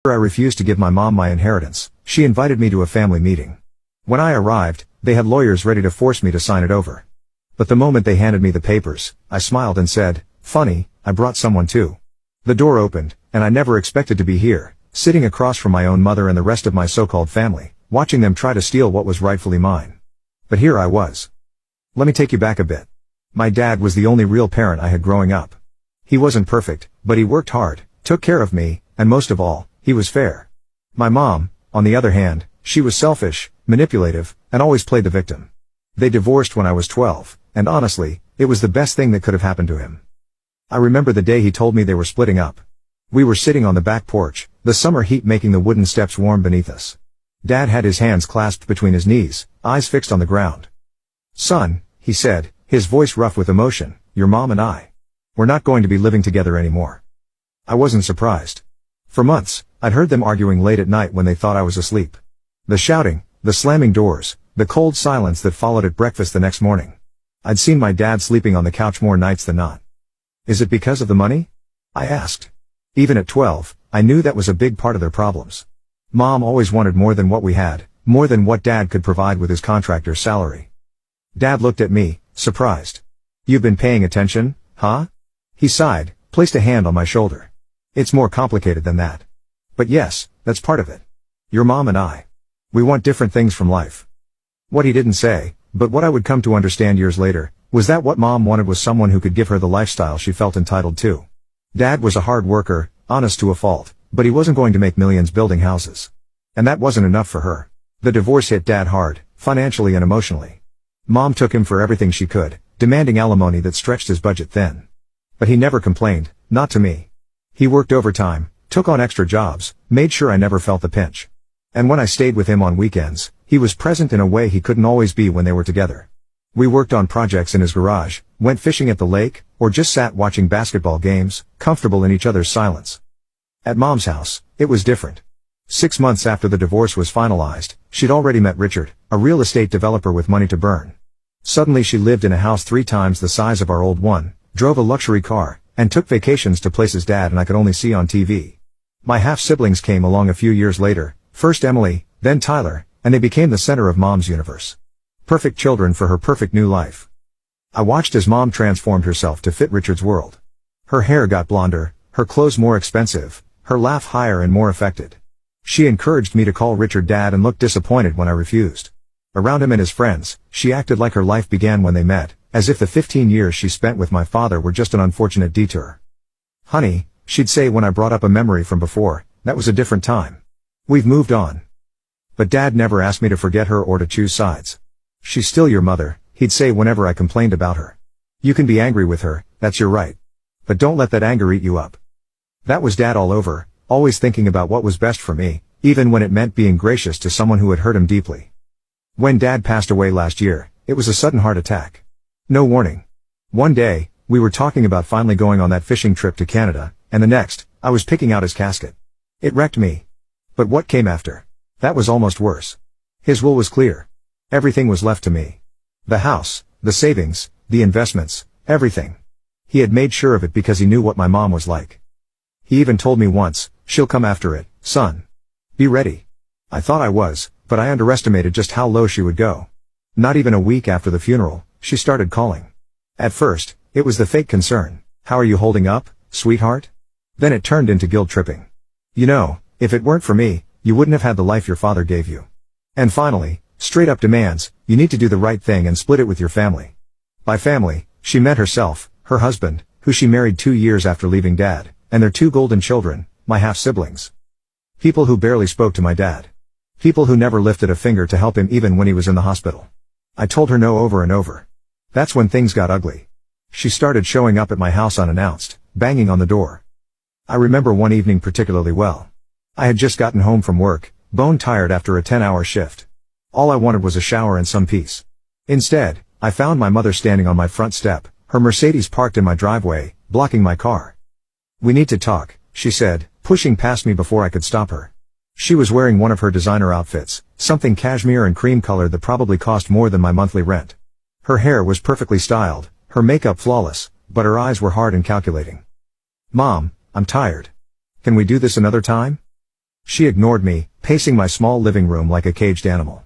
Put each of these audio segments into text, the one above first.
I refused to give my mom my inheritance, she invited me to a family meeting. When I arrived, they had lawyers ready to force me to sign it over. But the moment they handed me the papers, I smiled and said, "Funny, I brought someone too." The door opened, and I never expected to be here, sitting across from my own mother and the rest of my so-called family, watching them try to steal what was rightfully mine. But here I was. Let me take you back a bit. My dad was the only real parent I had growing up. He wasn't perfect, but he worked hard, took care of me, and most of all, he was fair. My mom, on the other hand, she was selfish, manipulative, and always played the victim. They divorced when I was 12, and honestly, it was the best thing that could have happened to him. I remember the day he told me they were splitting up. We were sitting on the back porch, the summer heat making the wooden steps warm beneath us. Dad had his hands clasped between his knees, eyes fixed on the ground. "Son," he said, his voice rough with emotion, "your mom and we're not going to be living together anymore." I wasn't surprised. For months, I'd heard them arguing late at night when they thought I was asleep. The shouting, the slamming doors, the cold silence that followed at breakfast the next morning. I'd seen my dad sleeping on the couch more nights than not. "Is it because of the money?" I asked. Even at 12, I knew that was a big part of their problems. Mom always wanted more than what we had, more than what Dad could provide with his contractor's salary. Dad looked at me, surprised. "You've been paying attention, huh?" He sighed, placed a hand on my shoulder. "It's more complicated than that. But yes, that's part of it. Your mom and we want different things from life." What he didn't say, but what I would come to understand years later, was that what Mom wanted was someone who could give her the lifestyle she felt entitled to. Dad was a hard worker, honest to a fault, but he wasn't going to make millions building houses. And that wasn't enough for her. The divorce hit Dad hard, financially and emotionally. Mom took him for everything she could, demanding alimony that stretched his budget thin. But he never complained, not to me. He worked overtime, took on extra jobs, made sure I never felt the pinch. And when I stayed with him on weekends, he was present in a way he couldn't always be when they were together. We worked on projects in his garage, went fishing at the lake, or just sat watching basketball games, comfortable in each other's silence. At Mom's house, it was different. 6 months after the divorce was finalized, she'd already met Richard, a real estate developer with money to burn. Suddenly she lived in a house 3 times the size of our old one, drove a luxury car, and took vacations to places Dad and I could only see on TV. My half-siblings came along a few years later, first Emily, then Tyler, and they became the center of Mom's universe. Perfect children for her perfect new life. I watched as Mom transformed herself to fit Richard's world. Her hair got blonder, her clothes more expensive, her laugh higher and more affected. She encouraged me to call Richard Dad and looked disappointed when I refused. Around him and his friends, she acted like her life began when they met, as if the 15 years she spent with my father were just an unfortunate detour. "Honey," she'd say when I brought up a memory from before, "that was a different time. We've moved on." But Dad never asked me to forget her or to choose sides. "She's still your mother," he'd say whenever I complained about her. "You can be angry with her, that's your right. But don't let that anger eat you up." That was Dad all over, always thinking about what was best for me, even when it meant being gracious to someone who had hurt him deeply. When Dad passed away last year, it was a sudden heart attack. No warning. One day, we were talking about finally going on that fishing trip to Canada, and the next, I was picking out his casket. It wrecked me. But what came after? That was almost worse. His will was clear. Everything was left to me. The house, the savings, the investments, everything. He had made sure of it because he knew what my mom was like. He even told me once, "She'll come after it, son. Be ready." I thought I was, but I underestimated just how low she would go. Not even a week after the funeral, she started calling. At first, it was the fake concern. "How are you holding up, sweetheart?" Then it turned into guilt-tripping. "You know, if it weren't for me, you wouldn't have had the life your father gave you." And finally, straight-up demands, "You need to do the right thing and split it with your family." By family, she meant herself, her husband, who she married 2 years after leaving Dad, and their 2 golden children, my half-siblings. People who barely spoke to my dad. People who never lifted a finger to help him even when he was in the hospital. I told her no over and over. That's when things got ugly. She started showing up at my house unannounced, banging on the door. I remember one evening particularly well. I had just gotten home from work, bone-tired after a 10-hour shift. All I wanted was a shower and some peace. Instead, I found my mother standing on my front step, her Mercedes parked in my driveway, blocking my car. "We need to talk," she said, pushing past me before I could stop her. She was wearing one of her designer outfits, something cashmere and cream colored that probably cost more than my monthly rent. Her hair was perfectly styled, her makeup flawless, but her eyes were hard and calculating. "Mom, I'm tired. Can we do this another time?" She ignored me, pacing my small living room like a caged animal.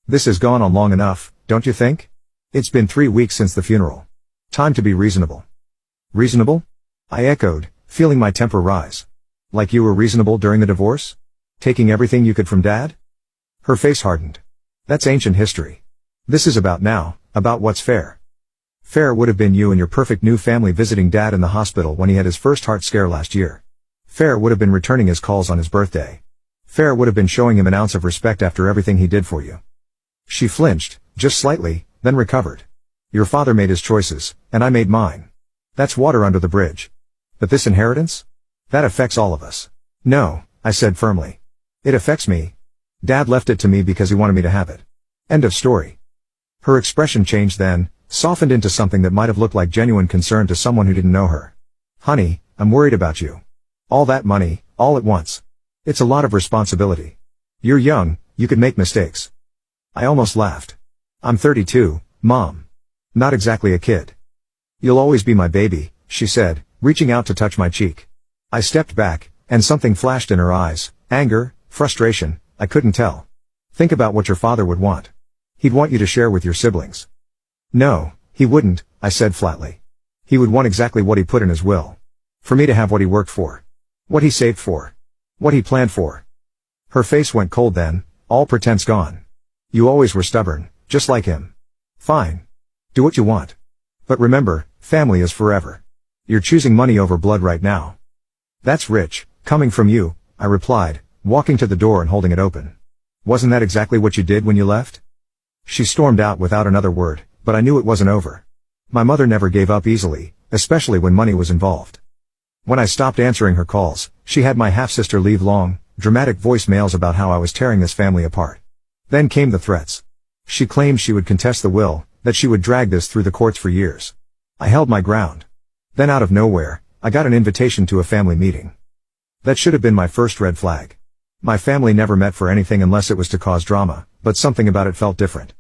This has gone on long enough, don't you think? It's been 3 weeks since the funeral. Time to be reasonable. Reasonable? I echoed, feeling my temper rise. Like you were reasonable during the divorce? Taking everything you could from Dad? Her face hardened. That's ancient history. This is about now, about what's fair. Fair would have been you and your perfect new family visiting Dad in the hospital when he had his first heart scare last year. Fair would have been returning his calls on his birthday. Fair would have been showing him an ounce of respect after everything he did for you. She flinched, just slightly, then recovered. Your father made his choices, and I made mine. That's water under the bridge. But this inheritance? That affects all of us. No, I said firmly. It affects me. Dad left it to me because he wanted me to have it. End of story. Her expression changed then, softened into something that might have looked like genuine concern to someone who didn't know her. Honey, I'm worried about you. All that money, all at once. It's a lot of responsibility. You're young, you could make mistakes. I almost laughed. I'm 32, Mom. Not exactly a kid. You'll always be my baby, she said, reaching out to touch my cheek. I stepped back, and something flashed in her eyes, anger, frustration, I couldn't tell. Think about what your father would want. He'd want you to share with your siblings. No, he wouldn't, I said flatly. He would want exactly what he put in his will. For me to have what he worked for. What he saved for. What he planned for. Her face went cold then, all pretense gone. You always were stubborn, just like him. Fine. Do what you want. But remember, family is forever. You're choosing money over blood right now. That's rich, coming from you, I replied, walking to the door and holding it open. Wasn't that exactly what you did when you left? She stormed out without another word, but I knew it wasn't over. My mother never gave up easily, especially when money was involved. When I stopped answering her calls, she had my half-sister leave long, dramatic voicemails about how I was tearing this family apart. Then came the threats. She claimed she would contest the will, that she would drag this through the courts for years. I held my ground. Then out of nowhere, I got an invitation to a family meeting. That should have been my first red flag. My family never met for anything unless it was to cause drama, but something about it felt different.